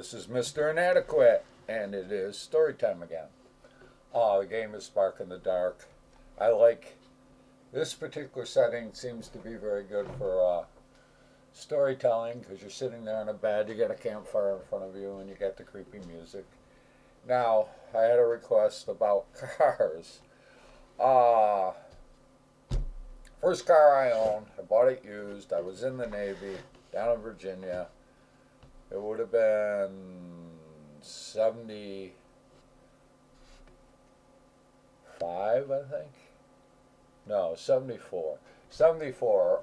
This is Mr. Inadequate, and it is story time again. The game is Spark in the Dark. I like this particular setting, seems to be very good for storytelling because you're sitting there in a bed, you got a campfire in front of you, and you got the creepy music. Now, I had a request about cars. Uh, First car I owned, I bought it used. I was in the Navy down in Virginia. It would have been 75, I think. No, 74. 74.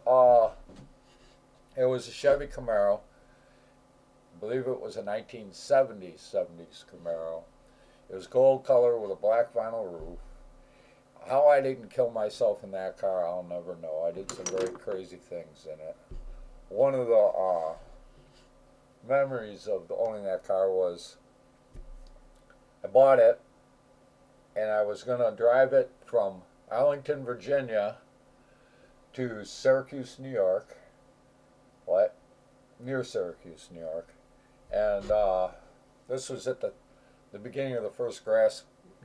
It was a Chevy Camaro. I believe it was a 1970s Camaro. It was gold color with a black vinyl roof. How I didn't kill myself in that car, I'll never know. I did some very crazy things in it. One of the memories of owning that car was I bought it and I was going to drive it from Arlington, Virginia to Syracuse, New York. What? Near Syracuse, New York. And this was at the beginning of the first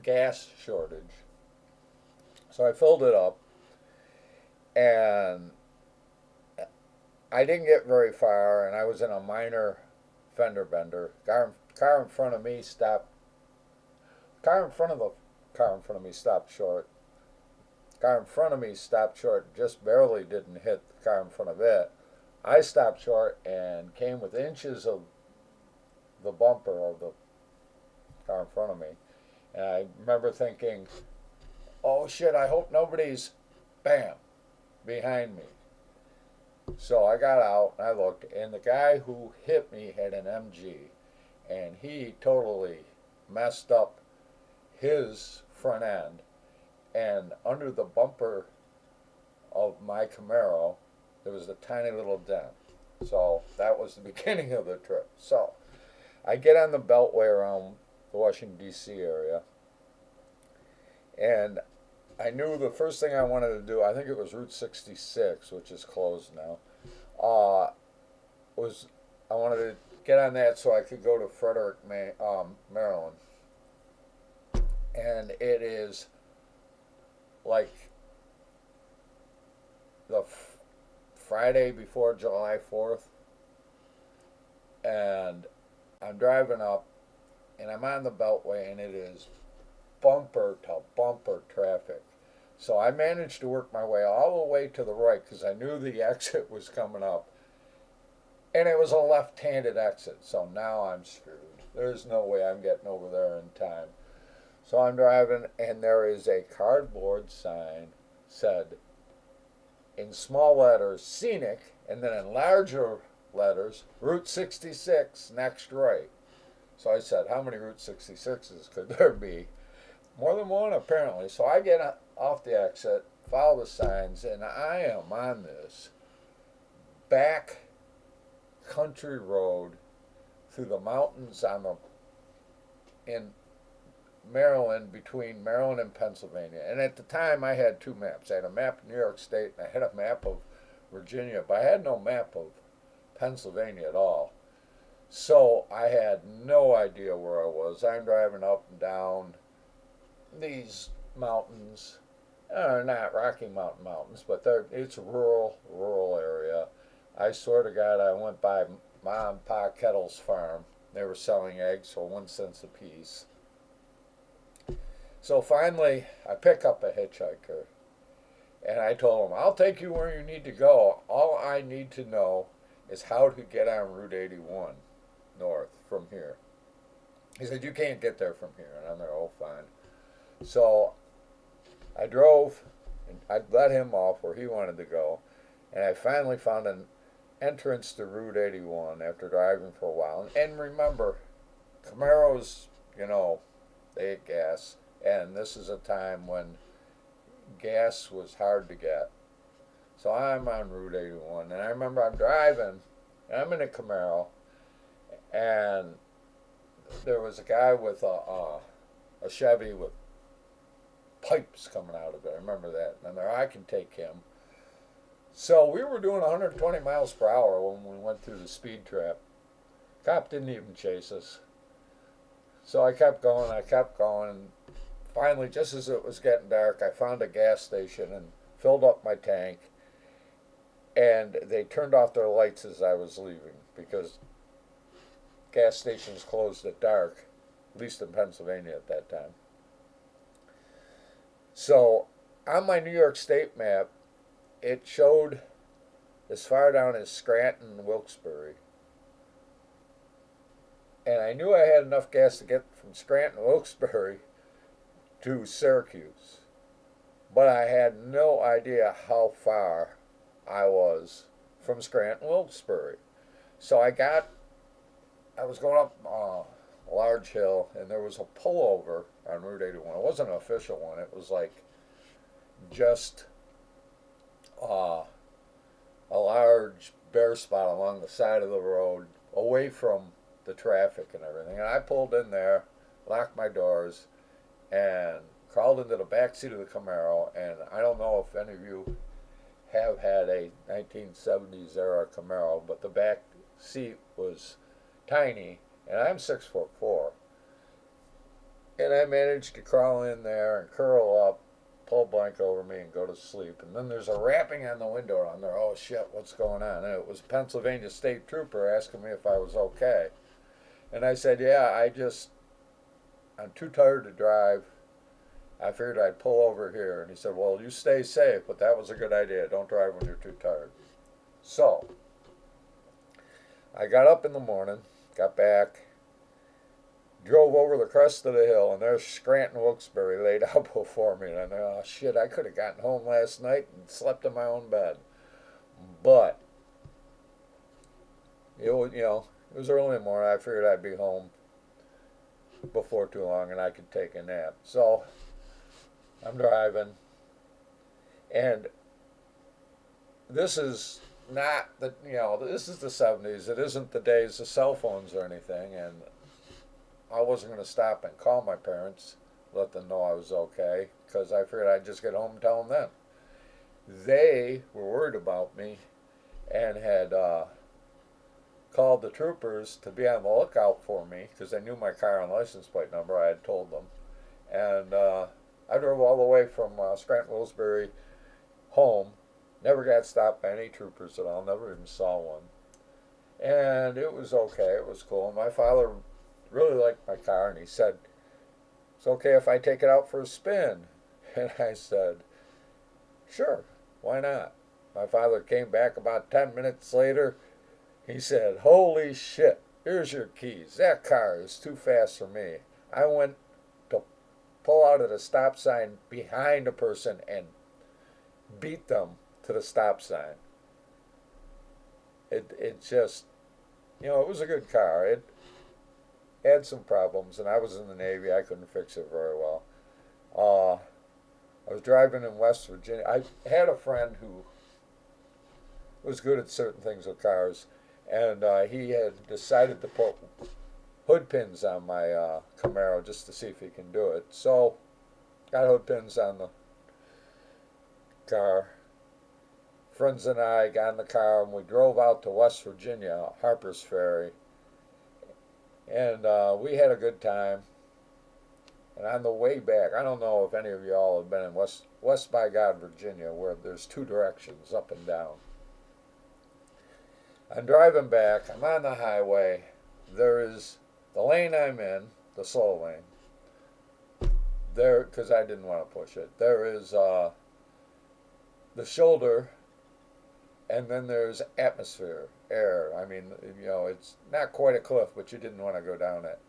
gas shortage. So I filled it up, and I didn't get very far, and I was in a minor fender bender. Car in front of me stopped. Car in front of me stopped short. Car in front of me stopped short, just barely didn't hit the car in front of it. I stopped short and came with inches of the bumper of the car in front of me. And I remember thinking, oh shit, I hope nobody's, bam, behind me. So I got out and I looked, and the guy who hit me had an MG, and he totally messed up his front end, and under the bumper of my Camaro, there was a tiny little dent. So that was the beginning of the trip. So I get on the beltway around the Washington, D.C. area, and I knew the first thing I wanted to do, I think it was Route 66, which is closed now, was I wanted to get on that so I could go to Frederick, Maryland. And it is like the Friday before July 4th, and I'm driving up, and I'm on the beltway, and it is bumper to bumper traffic. So I managed to work my way all the way to the right because I knew the exit was coming up. And it was a left-handed exit, so now I'm screwed. There's no way I'm getting over there in time. So I'm driving, and there is a cardboard sign said in small letters, scenic, and then in larger letters, Route 66, next right. So I said, how many Route 66s could there be? More than one, apparently. So I get off the exit, follow the signs, and I am on this back country road through the mountains in Maryland, between Maryland and Pennsylvania. And at the time, I had two maps. I had a map of New York State, and I had a map of Virginia, but I had no map of Pennsylvania at all. So I had no idea where I was. I'm driving up and down these mountains. They're not Rocky Mountain mountains, but it's a rural area. I swear to God, I went by Mom and Pa Kettle's farm. They were selling eggs for 1 cent a piece. So finally, I pick up a hitchhiker, and I told him, I'll take you where you need to go. All I need to know is how to get on Route 81 north from here. He said, you can't get there from here. And I'm there, oh, fine. So I drove, and I let him off where he wanted to go, and I finally found an entrance to Route 81 after driving for a while. And remember, Camaros, they get gas, and this is a time when gas was hard to get. So I'm on Route 81, and I remember I'm driving, and I'm in a Camaro, and there was a guy with a Chevy with pipes coming out of it. I remember that. And there, I can take him. So we were doing 120 miles per hour when we went through the speed trap. Cop didn't even chase us. So I kept going, and finally, just as it was getting dark, I found a gas station and filled up my tank. And they turned off their lights as I was leaving because gas stations closed at dark, at least in Pennsylvania at that time. So on my New York State map, it showed as far down as Scranton and Wilkes-Barre. And I knew I had enough gas to get from Scranton to Wilkes-Barre to Syracuse. But I had no idea how far I was from Scranton, Wilkes-Barre. So I was going up a large hill, and there was a pullover on Route 81. It wasn't an official one. It was like just a large bare spot along the side of the road, away from the traffic and everything. And I pulled in there, locked my doors, and crawled into the back seat of the Camaro. And I don't know if any of you have had a 1970s era Camaro, but the back seat was tiny, and I'm 6'4", and I managed to crawl in there and curl up, pull a blanket over me, and go to sleep. And then there's a rapping on the window on there. Oh shit, what's going on? And it was a Pennsylvania State Trooper asking me if I was okay. And I said, yeah, I'm too tired to drive. I figured I'd pull over here. And he said, well, you stay safe, but that was a good idea. Don't drive when you're too tired. So I got up in the morning, got back, drove over the crest of the hill, and there's Scranton, Wilkes-Barre laid out before me. And I thought, oh shit, I could have gotten home last night and slept in my own bed. But it was early in the morning. I figured I'd be home before too long and I could take a nap. So I'm driving, and this is not this is the 70s. It isn't the days of cell phones or anything, and I wasn't going to stop and call my parents, let them know I was okay, because I figured I'd just get home and tell them then. They were worried about me and had called the troopers to be on the lookout for me because they knew my car and license plate number. I had told them. And I drove all the way from Scranton, Wilkes-Barre home. Never got stopped by any troopers at all. Never even saw one. And it was okay. It was cool. And my father really liked my car, and he said, it's okay if I take it out for a spin. And I said, sure, why not? My father came back about 10 minutes later. He said, holy shit, here's your keys. That car is too fast for me. I went to pull out at a stop sign behind a person and beat them to the stop sign. It just, it was a good car. It had some problems, and I was in the Navy. I couldn't fix it very well. I was driving in West Virginia. I had a friend who was good at certain things with cars, and he had decided to put hood pins on my Camaro just to see if he can do it. So, got hood pins on the car. Friends and I got in the car, and we drove out to West Virginia, Harper's Ferry, and we had a good time. And on the way back, I don't know if any of y'all have been in West by God, Virginia, where there's two directions, up and down. I'm driving back. I'm on the highway. There is the lane I'm in, the slow lane. There, because I didn't want to push it. There is the shoulder, and then there's atmosphere, air. I mean, it's not quite a cliff, but you didn't want to go down it.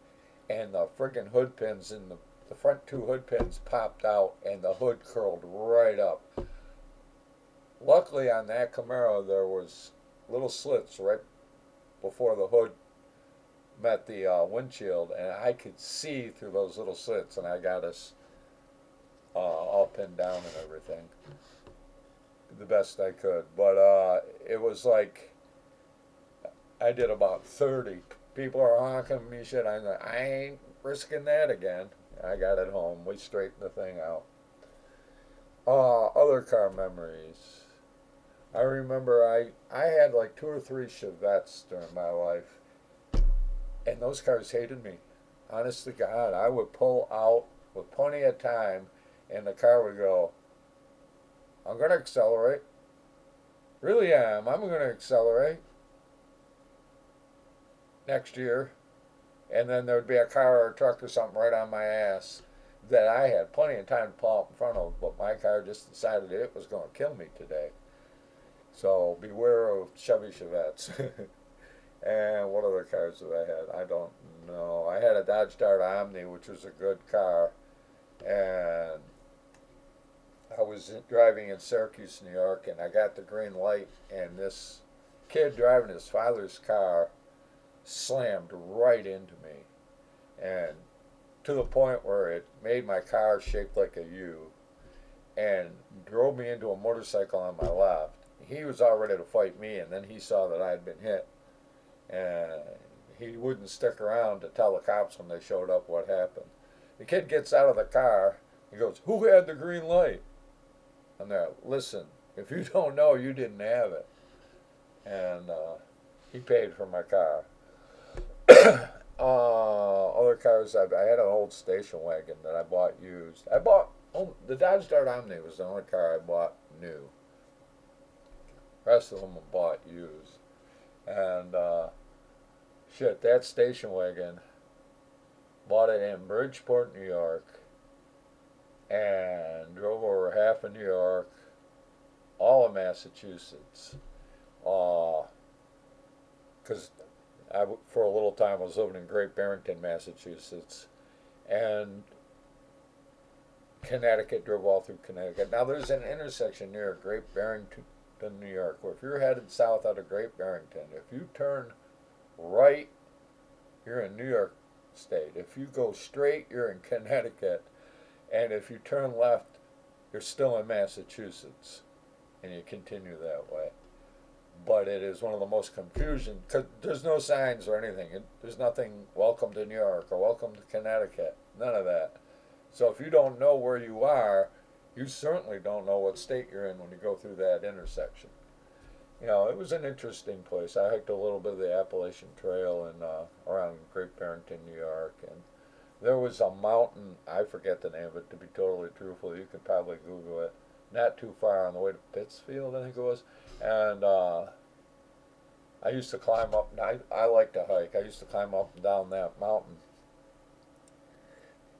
And the friggin' hood pins in the front two hood pins popped out, and the hood curled right up. Luckily, on that Camaro, there was little slits right before the hood met the windshield, and I could see through those little slits, and I got us all pinned down and everything the best I could. But it was like I did about 30. People are honking at me shit. I ain't risking that again. I got it home. We straightened the thing out. Other car memories. I remember I had like 2 or 3 Chevettes during my life. And those cars hated me. Honest to God, I would pull out with plenty of time, and the car would go, I'm going to accelerate. Really am. I'm going to accelerate next year. And then there'd be a car or a truck or something right on my ass that I had plenty of time to pull up in front of, but my car just decided it was going to kill me today. So beware of Chevy Chevettes. And what other cars did I have? I don't know. I had a Dodge Dart Omni, which was a good car, and I was driving in Syracuse, New York, and I got the green light, and this kid driving his father's car slammed right into me, and to the point where it made my car shaped like a U, and drove me into a motorcycle on my left. He was all ready to fight me, and then he saw that I had been hit, and he wouldn't stick around to tell the cops when they showed up what happened. The kid gets out of the car. He goes, "Who had the green light?" I'm there. Listen, if you don't know, you didn't have it. And he paid for my car. Other cars, I had an old station wagon that I bought used. The Dodge Dart Omni was the only car I bought new. The rest of them I bought used. And that station wagon, bought it in Bridgeport, New York, and drove over half of New York, all of Massachusetts, because for a little time I was living in Great Barrington, Massachusetts, and Connecticut, drove all through Connecticut. Now there's an intersection near Great Barrington, New York, where if you're headed south out of Great Barrington, if you turn right, you're in New York State. If you go straight, you're in Connecticut. And if you turn left, you're still in Massachusetts. And you continue that way. But it is one of the most confusion, because there's no signs or anything. There's nothing, welcome to New York or welcome to Connecticut. None of that. So if you don't know where you are, you certainly don't know what state you're in when you go through that intersection. It was an interesting place. I hiked a little bit of the Appalachian Trail and around Great Barrington, New York, and there was a mountain. I forget the name of it, to be totally truthful. You could probably Google it. Not too far on the way to Pittsfield, I think it was. And I used to climb up. I like to hike. I used to climb up and down that mountain.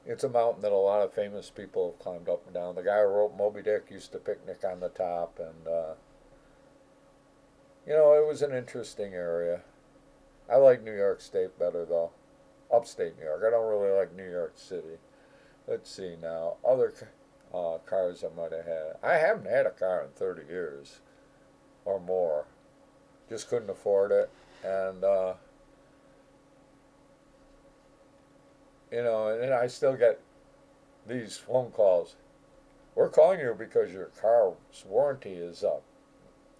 It's a mountain that a lot of famous people have climbed up and down. The guy who wrote Moby Dick used to picnic on the top, and it was an interesting area. I like New York State better, though. Upstate New York. I don't really like New York City. Let's see now. Other cars I might have had. I haven't had a car in 30 years or more. Just couldn't afford it. And, and I still get these phone calls. We're calling you because your car's warranty is up.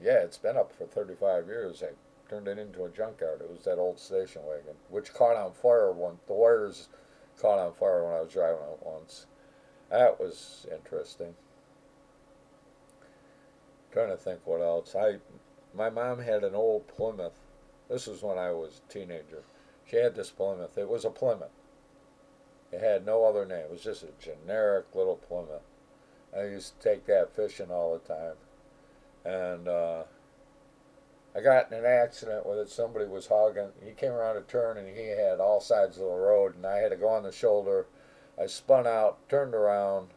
Yeah, it's been up for 35 years. I turned it into a junkyard. It was that old station wagon, which caught on fire once. The wires caught on fire when I was driving it once. That was interesting. Trying to think what else. My mom had an old Plymouth. This was when I was a teenager. She had this Plymouth. It was a Plymouth. It had no other name. It was just a generic little Plymouth. I used to take that fishing all the time. And I got in an accident with it. Somebody was hogging. He came around a turn and he had all sides of the road, and I had to go on the shoulder. I spun out, turned around,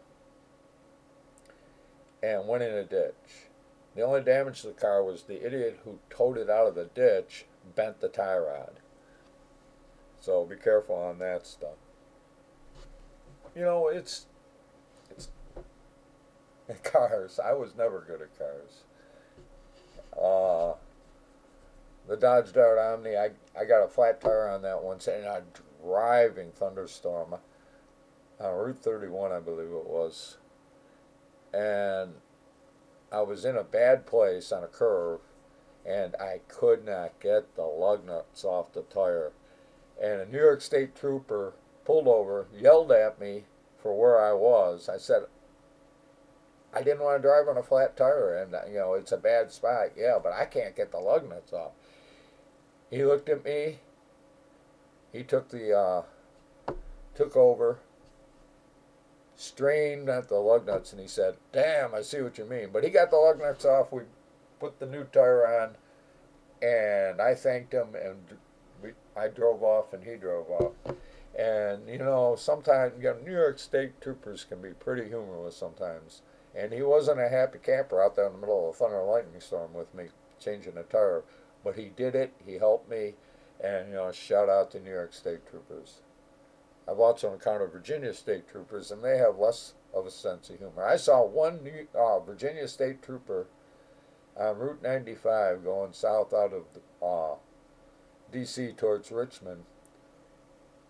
and went in a ditch. The only damage to the car was the idiot who towed it out of the ditch bent the tie rod. So be careful on that stuff. It's cars. I was never good at cars. The Dodge Dart Omni, I got a flat tire on that once in a driving thunderstorm on Route 31, I believe it was. And I was in a bad place on a curve, and I could not get the lug nuts off the tire. And a New York State trooper pulled over, yelled at me for where I was. I said, I didn't want to drive on a flat tire, and it's a bad spot. Yeah, but I can't get the lug nuts off. He looked at me, He took over, strained at the lug nuts, and he said, "Damn, I see what you mean." But he got the lug nuts off. We put the new tire on, and I thanked him, and I drove off, and he drove off. And sometimes New York State troopers can be pretty humorless sometimes. And he wasn't a happy camper out there in the middle of a thunder and lightning storm with me changing a tire, but he did it. He helped me, and shout out to New York State troopers. I've also encountered Virginia State troopers, and they have less of a sense of humor. I saw one Virginia State trooper on Route 95 going south out of D.C. towards Richmond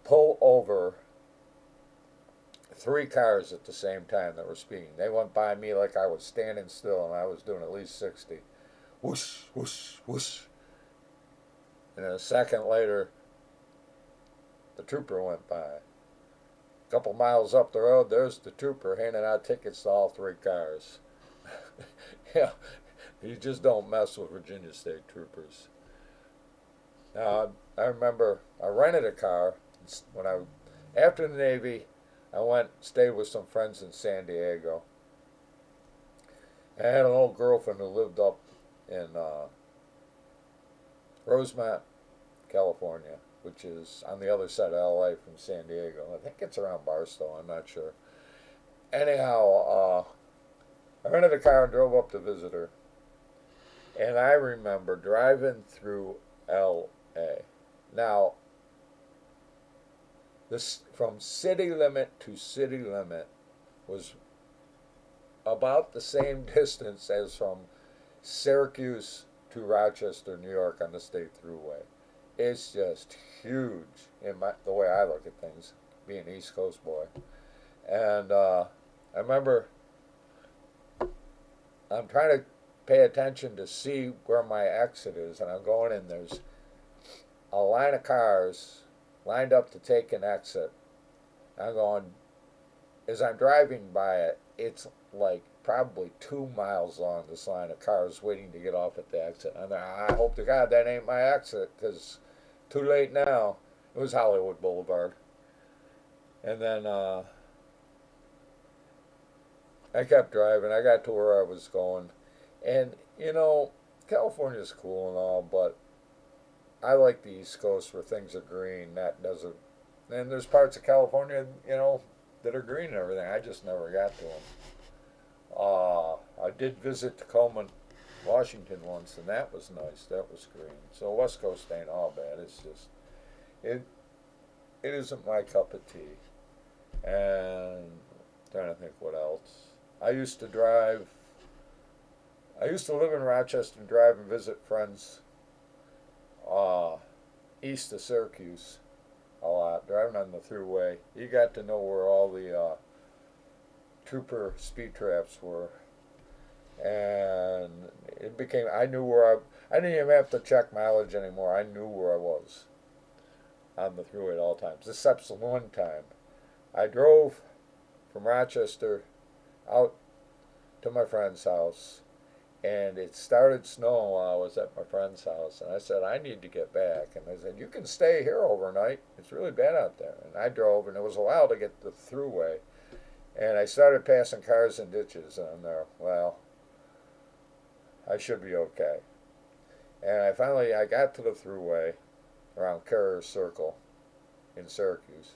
pull over 3 cars at the same time that were speeding. They went by me like I was standing still, and I was doing at least 60. Whoosh, whoosh, whoosh. And then a second later, the trooper went by. A couple miles up the road, there's the trooper handing out tickets to all 3 cars. Yeah, you just don't mess with Virginia State troopers. Now, I remember I rented a car after the Navy. I stayed with some friends in San Diego. I had an old girlfriend who lived up in Rosemont, California, which is on the other side of LA from San Diego. I think it's around Barstow, I'm not sure. Anyhow, I rented a car and drove up to visit her. And I remember driving through LA. Now, this from city limit to city limit was about the same distance as from Syracuse to Rochester, New York on the state thruway. It's just huge the way I look at things, being an East Coast boy. And I remember I'm trying to pay attention to see where my exit is, and I'm going in. There's a line of cars lined up to take an exit. I'm going, as I'm driving by it, it's like probably 2 miles long, this line of cars waiting to get off at the exit. And I hope to God that ain't my exit, because too late now. It was Hollywood Boulevard. And then I kept driving. I got to where I was going. And, California's cool and all, but I like the East Coast where things are green. That doesn't. And there's parts of California, that are green and everything. I just never got to them. I did visit Tacoma, Washington once, and that was nice. That was green. So West Coast ain't all bad. It's just it isn't my cup of tea. And I'm trying to think what else. I used to live in Rochester and drive and visit friends east of Syracuse a lot, driving on the thruway. You got to know where all the trooper speed traps were. And it became, I didn't even have to check mileage anymore. I knew where I was on the thruway at all times, except one time. I drove from Rochester out to my friend's house, and it started snowing while I was at my friend's house. And I said, I need to get back. And they said, you can stay here overnight. It's really bad out there. And I drove, and it was a while to get the thruway. And I started passing cars and ditches, and I'm there, well, I should be okay. And I got to the thruway around Carrier Circle in Syracuse.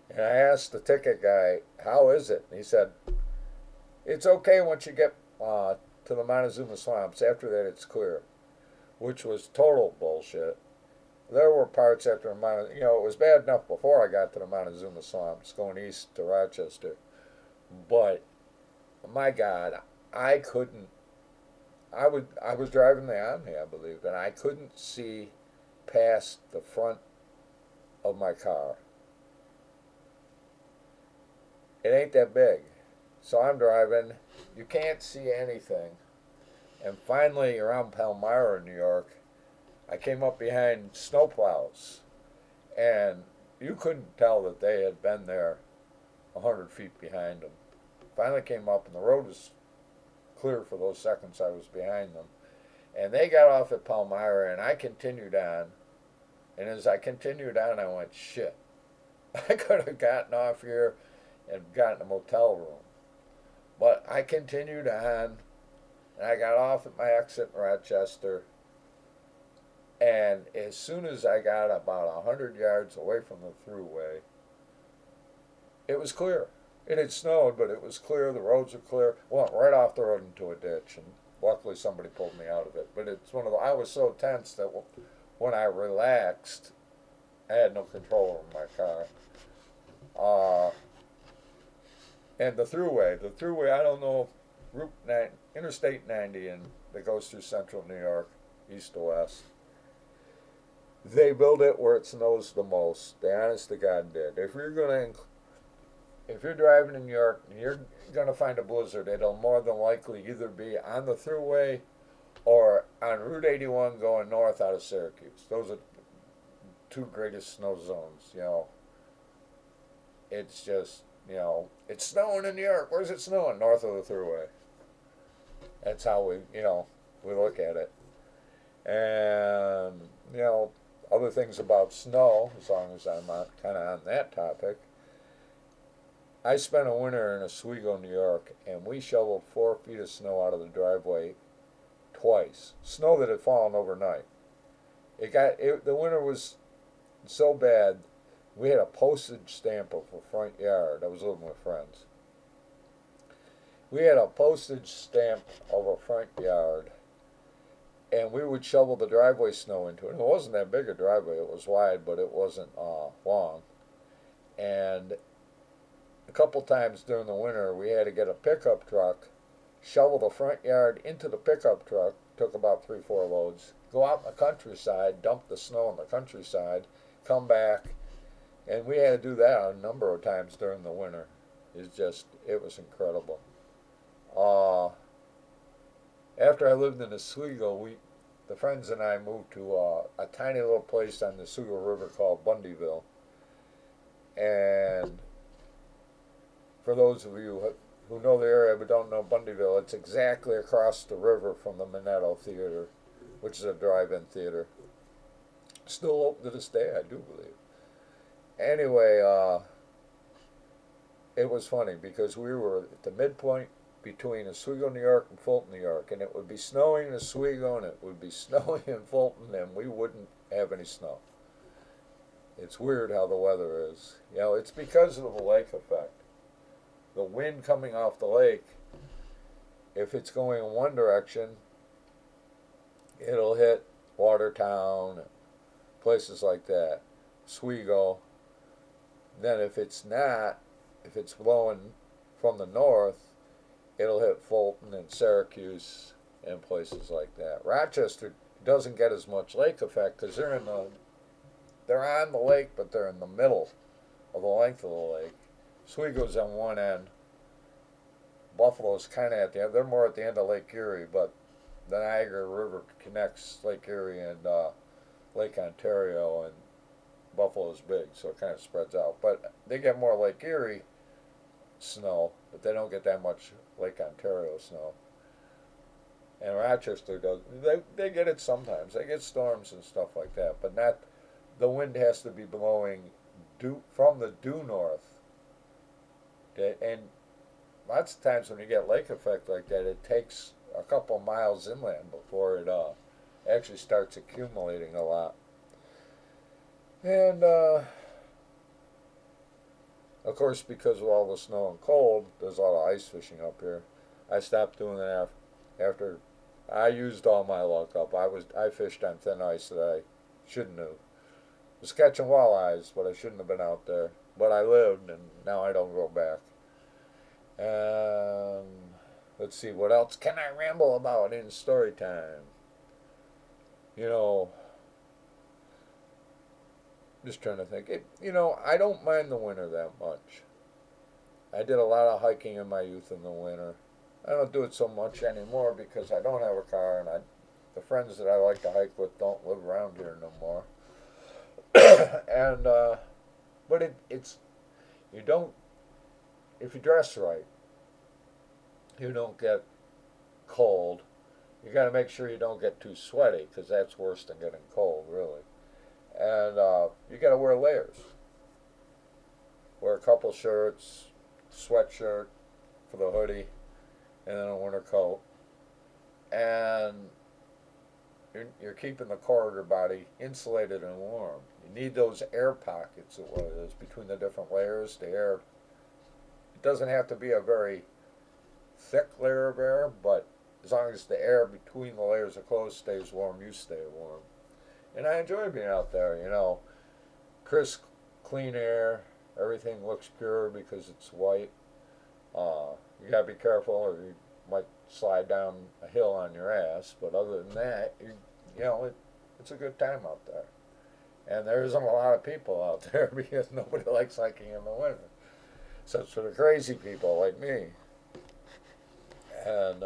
And I asked the ticket guy, how is it? And he said, it's okay once you get to the Montezuma Swamps. After that, it's clear, which was total bullshit. There were parts after it was bad enough before I got to the Montezuma Swamps going east to Rochester. But, my God, I was driving the Omni, I believe, and I couldn't see past the front of my car. It ain't that big. So I'm driving, you can't see anything. And finally, around Palmyra, New York, I came up behind snowplows, and you couldn't tell that they had been there 100 feet behind them. Finally came up, and the road was clear for those seconds I was behind them. And they got off at Palmyra, and I continued on, And as I continued on, I went, shit, I could have gotten off here and gotten a motel room. But I continued on, and I got off at my exit in Rochester. And as soon as I got about 100 yards away from the thruway, it was clear. It had snowed, but it was clear. The roads were clear. Went right off the road into a ditch, and luckily somebody pulled me out of it. But it's one of the. I was so tense that when I relaxed, I had no control over my car. And the thruway. I don't know, Route 9, Interstate 90, and that goes through central New York, east to west. They build it where it snows the most. They honest to God did. If you're driving in New York and you're gonna find a blizzard, it'll more than likely either be on the thruway or on Route 81 going north out of Syracuse. Those are two greatest snow zones. It's just it's snowing in New York. Where's it snowing? North of the thruway. That's how we look at it. And other things about snow, as long as I'm kind of on that topic. I spent a winter in Oswego, New York, and we shoveled 4 feet of snow out of the driveway twice. Snow that had fallen overnight. The winter was so bad, we had a postage stamp of a front yard. I was living with friends. We had a postage stamp of a front yard, and we would shovel the driveway snow into it. It wasn't that big a driveway. It was wide, but it wasn't long. And a couple times during the winter, we had to get a pickup truck, shovel the front yard into the pickup truck, took about 3-4 loads, go out in the countryside, dump the snow in the countryside, come back, and we had to do that a number of times during the winter. It was incredible. After I lived in Oswego, the friends and I moved to a tiny little place on the Oswego River called Bundyville. And for those of you who know the area but don't know Bundyville, it's exactly across the river from the Minetto Theater, which is a drive-in theater. Still open to this day, I do believe. Anyway, it was funny because we were at the midpoint between Oswego, New York and Fulton, New York, and it would be snowing in Oswego and it would be snowing in Fulton, and we wouldn't have any snow. It's weird how the weather is. It's because of the lake effect. The wind coming off the lake, if it's going in one direction, it'll hit Watertown, places like that, Oswego. Then if it's blowing from the north, it'll hit Fulton and Syracuse and places like that. Rochester doesn't get as much lake effect because they're on the lake, but they're in the middle of the length of the lake. Oswego's on one end. Buffalo's kind of at the end. They're more at the end of Lake Erie, but the Niagara River connects Lake Erie and Lake Ontario, and Buffalo's big, so it kind of spreads out. But they get more Lake Erie snow, but they don't get that much Lake Ontario snow. And Rochester does. They get it sometimes. They get storms and stuff like that, but not. The wind has to be blowing from the due north. And lots of times when you get lake effect like that, it takes a couple miles inland before it actually starts accumulating a lot. And of course, because of all the snow and cold, there's a lot of ice fishing up here. I stopped doing that after I used all my luck up. I fished on thin ice that I shouldn't have. I was catching walleyes, but I shouldn't have been out there. But I lived, and now I don't go back. Let's see, what else can I ramble about in story time? Just trying to think. I don't mind the winter that much. I did a lot of hiking in my youth in the winter. I don't do it so much anymore because I don't have a car, and the friends that I like to hike with don't live around here no more. But if you dress right, you don't get cold. You got to make sure you don't get too sweaty because that's worse than getting cold, really. And you got to wear layers. Wear a couple shirts, sweatshirt for the hoodie, and then a winter coat. And you're keeping the core of your body insulated and warm. You need those air pockets, what it is, between the different layers. The air, it doesn't have to be a very thick layer of air, but as long as the air between the layers of clothes stays warm, you stay warm. And I enjoy being out there, crisp, clean air. Everything looks pure because it's white. You gotta be careful, or you might slide down a hill on your ass. But other than that, it's a good time out there. And there isn't a lot of people out there because nobody likes hiking in the winter, except for the crazy people like me. And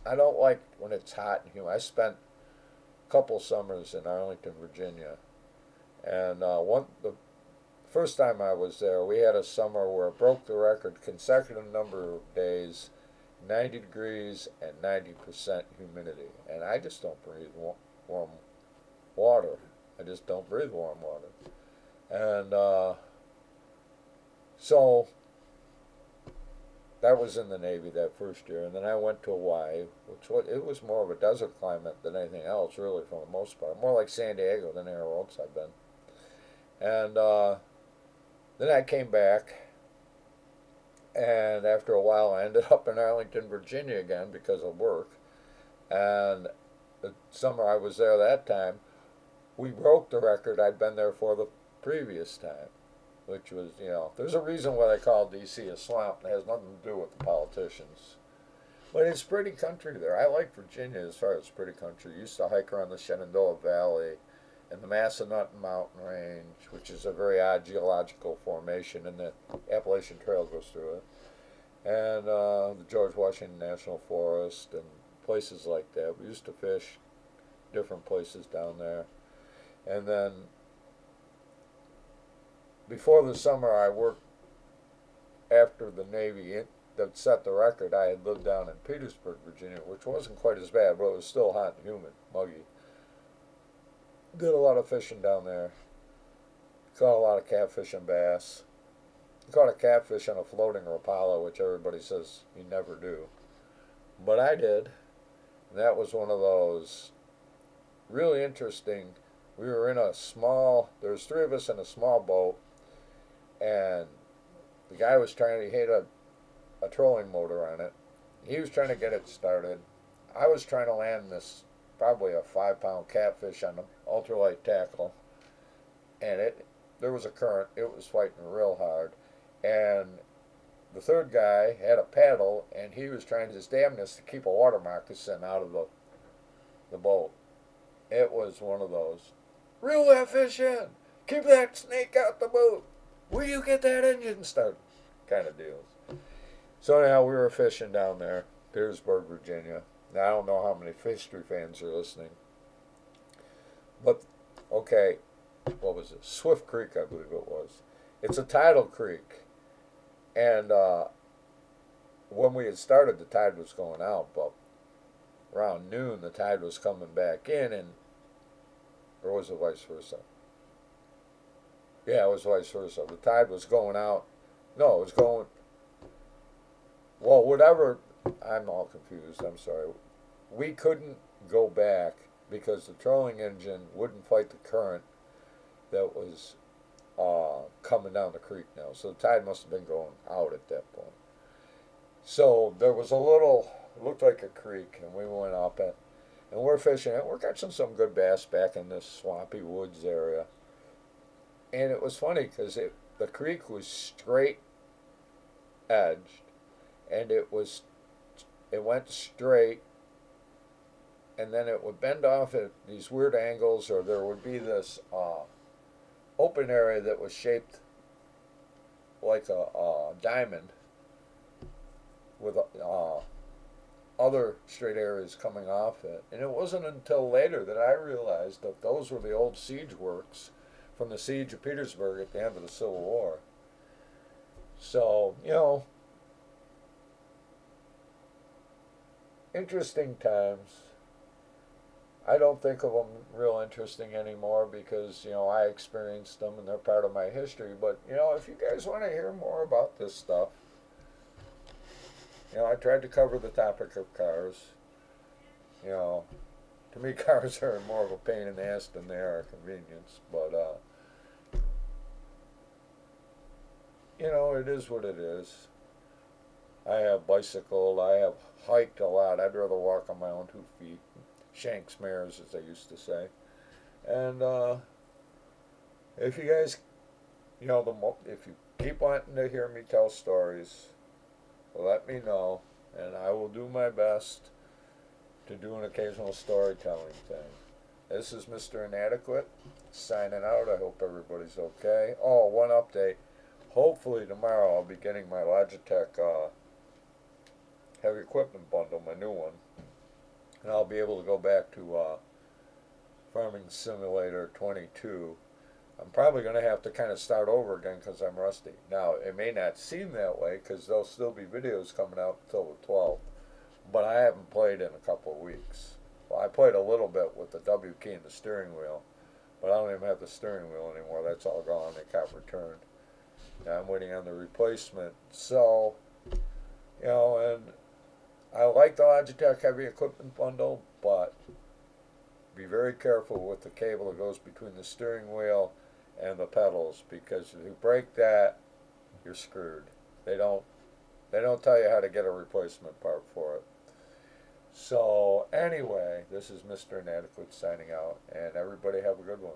I don't like when it's hot and humid. I spent a couple summers in Arlington, Virginia, and the first time I was there, we had a summer where it broke the record consecutive number of days, 90 degrees and 90% humidity. And I just don't breathe warm water. I just don't breathe warm water. And so that was in the Navy that first year. And then I went to Hawaii, it was more of a desert climate than anything else, really, for the most part. More like San Diego than anywhere else I've been. And then I came back, and after a while I ended up in Arlington, Virginia again because of work. And the summer I was there that time, we broke the record I'd been there for the previous time, which was, there's a reason why they call D.C. a swamp. It has nothing to do with the politicians. But it's pretty country there. I like Virginia as far as pretty country. Used to hike around the Shenandoah Valley and the Massanutten Mountain Range, which is a very odd geological formation, and the Appalachian Trail goes through it, and the George Washington National Forest and places like that. We used to fish different places down there. And then before the summer I worked after the Navy that set the record. I had lived down in Petersburg, Virginia, which wasn't quite as bad, but it was still hot and humid, muggy. Did a lot of fishing down there. Caught a lot of catfish and bass. Caught a catfish on a floating Rapala, which everybody says you never do. But I did. And that was one of those really interesting. We were in there was three of us in a small boat, and the guy was he had a trolling motor on it. He was trying to get it started. I was trying to land this probably a 5-pound catfish on an ultralight tackle, and there was a current. It was fighting real hard, and the third guy had a paddle, and he was trying his damnedest to keep a water moccasin out of the boat. It was one of those, reel that fish in, keep that snake out the boat, will you get that engine started, kind of deals. So anyhow, we were fishing down there, Petersburg, Virginia. Now, I don't know how many history fans are listening. But, okay, what was it? Swift Creek, I believe it was. It's a tidal creek. And when we had started, the tide was going out. But around noon, the tide was coming back in. Or was it vice versa? Yeah, it was vice versa. The tide was going out. No, it was going... Well, whatever... I'm all confused. I'm sorry. We couldn't go back because the trolling engine wouldn't fight the current that was coming down the creek now. So the tide must have been going out at that point. So there was it looked like a creek, and we went up it, and we're fishing it. We're catching some good bass back in this swampy woods area. And it was funny because the creek was straight edged, and it went straight, and then it would bend off at these weird angles, or there would be this open area that was shaped like a diamond with other straight areas coming off it. And it wasn't until later that I realized that those were the old siege works from the siege of Petersburg at the end of the Civil War. So, interesting times. I don't think of them real interesting anymore because, I experienced them and they're part of my history. But, if you guys want to hear more about this stuff, I tried to cover the topic of cars. You know, to me, cars are more of a pain in the ass than they are a convenience. But, it is what it is. I have bicycled, I have hiked a lot. I'd rather walk on my own 2 feet. Shanks mares, as they used to say. And if you guys, if you keep wanting to hear me tell stories, let me know, and I will do my best to do an occasional storytelling thing. This is Mr. Inadequate signing out. I hope everybody's okay. Oh, one update. Hopefully tomorrow I'll be getting my Logitech heavy equipment bundle, my new one, and I'll be able to go back to Farming Simulator 22. I'm probably going to have to kind of start over again because I'm rusty. Now, it may not seem that way because there'll still be videos coming out until the 12th, but I haven't played in a couple of weeks. Well, I played a little bit with the W key and the steering wheel, but I don't even have the steering wheel anymore. That's all gone. It got returned. Now I'm waiting on the replacement. So, and I like the Logitech heavy equipment bundle, but be very careful with the cable that goes between the steering wheel and the pedals because if you break that, you're screwed. They don't tell you how to get a replacement part for it. So anyway, this is Mr. Inadequate signing out, and everybody have a good one.